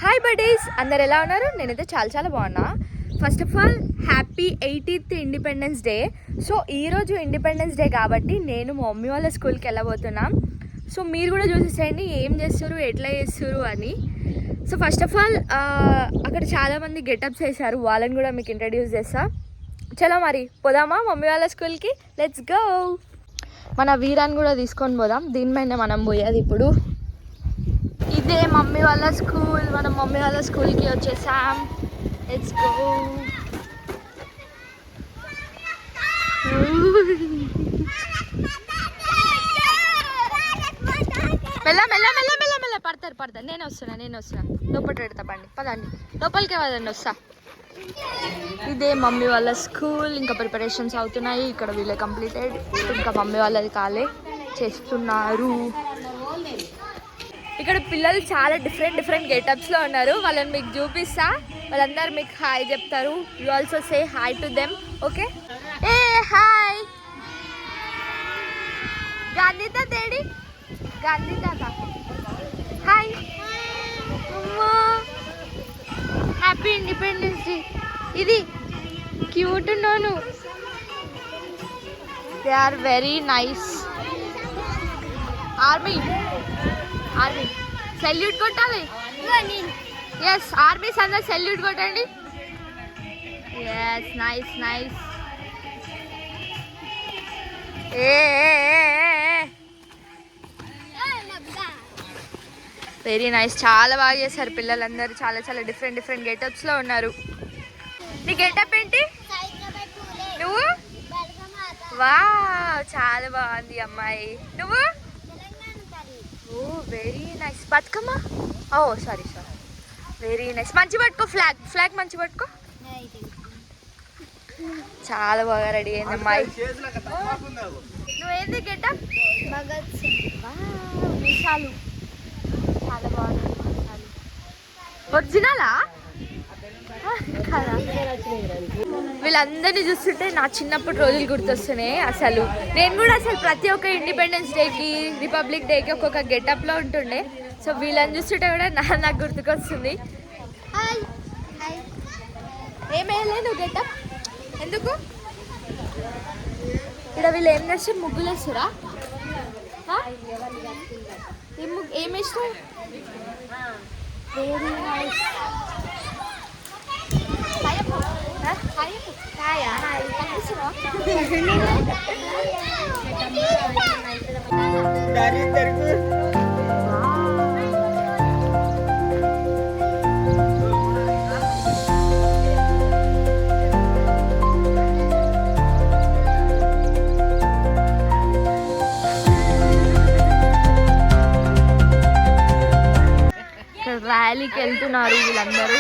Hi buddies, అందరు ఎలా ఉన్నారు? నేనైతే చాలా బాగున్నా. First of all happy 80th independence day. So ఈరోజు ఇండిపెండెన్స్ డే కాబట్టి నేను మా మమ్మీ వాళ్ళ స్కూల్కి వెళ్ళబోతున్నాం. సో మీరు కూడా చూసేసేయండి ఏం చేస్తారు, ఎట్లా చేస్తారు అని. సో ఫస్ట్ ఆఫ్ ఆల్ అక్కడ చాలామంది గెటప్స్ వేశారు, వాళ్ళని కూడా మీకు ఇంట్రడ్యూస్ చేస్తా. చలో మరి పోదామా మమ్మీ వాళ్ళ స్కూల్కి, లెట్స్ గో. మన వీరాన్ని కూడా తీసుకొని పోదాం. దీనిపైన మనం పోయేది ఇప్పుడు. ఇదే మమ్మీ వాళ్ళ స్కూల్. మనం మమ్మీ వాళ్ళ స్కూల్కి వచ్చేసాం. Let's go. మెల్ల మెల్ల మెల్ల మెల్ల మెల్ల పడతారు. నేను వస్తున్నా. లోపల పెడతా బండి, పదండి లోపలికే పదండి, వస్తా. ఇదే మమ్మీ వాళ్ళ స్కూల్. ఇంకా ప్రిపరేషన్స్ అవుతున్నాయి ఇక్కడ. వీళ్ళే కంప్లీటెడ్, ఇంకా మమ్మీ వాళ్ళది కాలే చేస్తున్నారు. ఇక్కడ పిల్లలు చాలా డిఫరెంట్ గెటప్స్లో ఉన్నారు. వాళ్ళని మీకు చూపిస్తా. వాళ్ళందరూ మీకు హాయ్ చెప్తారు. You also say hi to them. Okay, ఏ హాయ్ గాంధీ తాత ఏడి? గాంధీ తాత హాయ్. Happy Independence Day. ఇది క్యూట్ ఉన్నాను. They are very nice. Army salute కొట్టాలి. ఎస్, ఆర్మీస్ అందరు సెల్యూట్ కొట్టండి. Yes, nice. Very nice. చాలా బాగా చేశారు పిల్లలందరూ. చాలా డిఫరెంట్ గెటప్స్లో ఉన్నారు. నీ గెటప్ ఏంటి? నువ్వు? వా, చాలా బాగుంది అమ్మాయి. నువ్వు? ఓ వెరీ నైస్. బతుకమ్మ. ఓ సారీ. Very nice. మంచి పట్టుకో, ఫ్లాగ్ మంచి పట్టుకో. చాలా బాగా రెడీ అయింది అమ్మాయి. నువ్వేంది గెటప్? భగత్ సింగ్. మీసాలు చాలా బాగుంది. ఒరిజినలా కదా? వీళ్ళందరినీ చూస్తుంటే నా చిన్నప్పటి రోజులు గుర్తొస్తున్నాయి. అసలు నేను కూడా ప్రతి ఒక్క ఇండిపెండెన్స్ డేకి, రిపబ్లిక్ డేకి ఒక్కొక్క గెటప్లో ఉంటుండే. సో వీళ్ళని చూస్తుంటే కూడా నాకు గుర్తుకొస్తుంది. ఏమేయలే నువ్వు గెటప్? ఎందుకు? ఇక్కడ వీళ్ళు ఏం చేస్తారు? ముగ్గులు వేస్తారా? ఏం వేస్తారు? Very nice. ర్యాలీకి వెళ్తున్నారు వీళ్ళందరూ.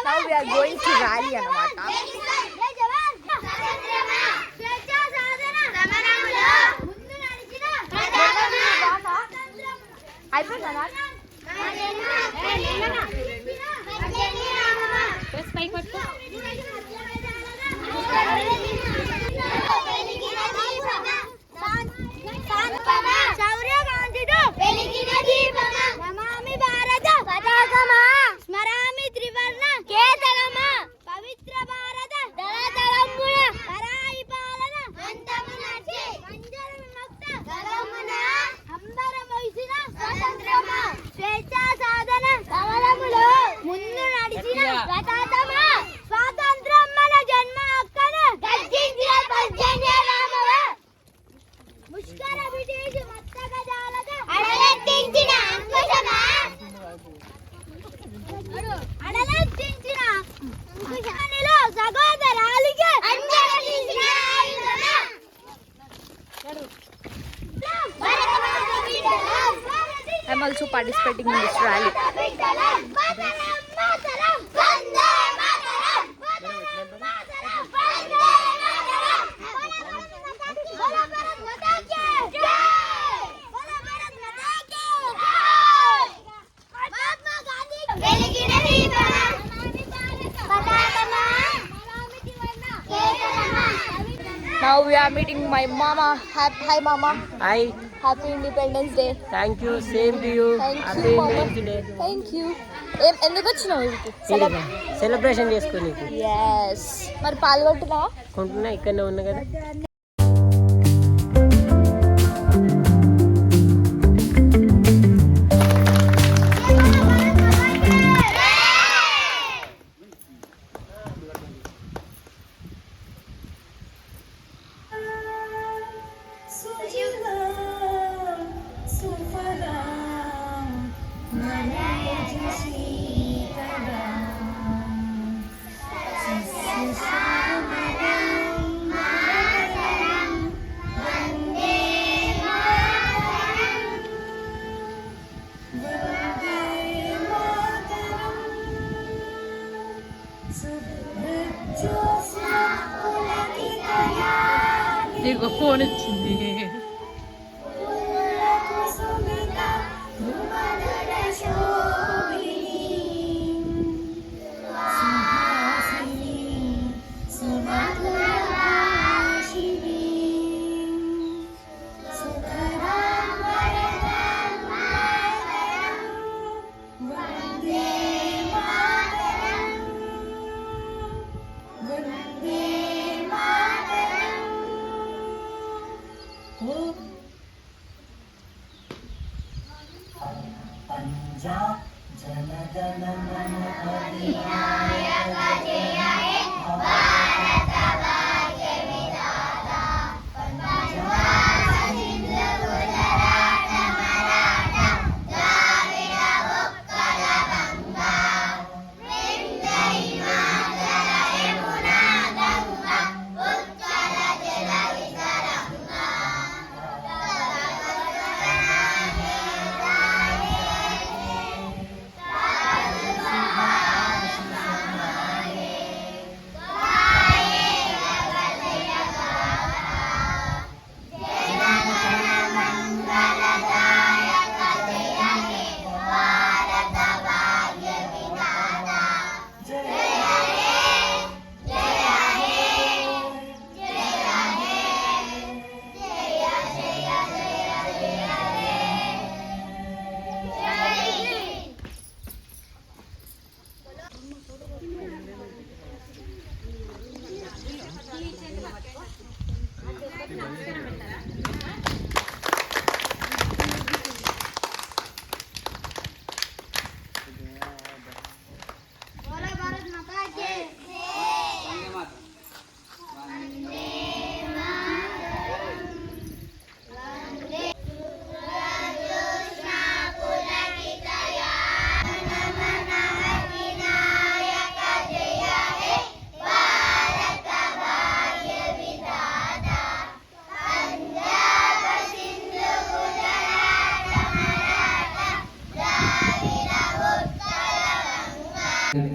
Now we are going to rally అన్నమాట. అయిపోయిందా? I'm also participating in this rally. We're meeting my మామా. హాయ్ మామా. Hi. Happy Independence Day. Thank you. Same to you. Happy Independence Day. Thank you. ఎందుకు వచ్చినావు వీడికి? సెలబ్రేషన్ చేసుకోని. Yes. మరి పాల్గొంటున్నావా? కొంటున్నా, ఇక్కడనే ఉన్నా కదా. నీకు ఫోన్ వచ్చింది.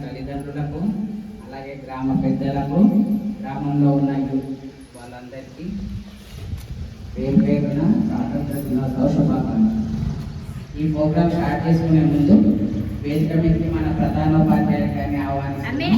తల్లిదండ్రులకు అలాగే గ్రామ పెద్దలకు గ్రామంలో ఉన్న వాళ్ళందరికీ పేరు పేరున స్వాతంత్ర దినోత్సవ శుభాకాంక్షలు. ఈ ప్రోగ్రాం స్టార్ట్ చేసుకునే ముందు వేదిక మీదకి మన ప్రధానోపాధ్యాయులు గారిని ఆహ్వానిస్తున్నాం.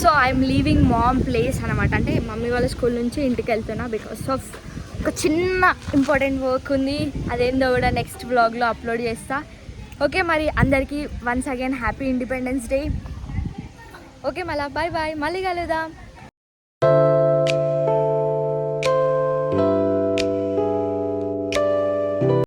So I'm leaving mom place అనమాట. అంటే మమ్మీ వాళ్ళ స్కూల్ నుంచి ఇంటికి వెళ్తున్నా బికాస్ ఆఫ్ ఒక చిన్న ఇంపార్టెంట్ వర్క్ ఉంది. అదేందో కూడా నెక్స్ట్ వ్లాగ్లో అప్లోడ్ చేస్తా. ఓకే, మరి అందరికీ once again happy Independence day. Okay, మళ్ళీ బాయ్ బాయ్, మళ్ళీ కలుద్దాం.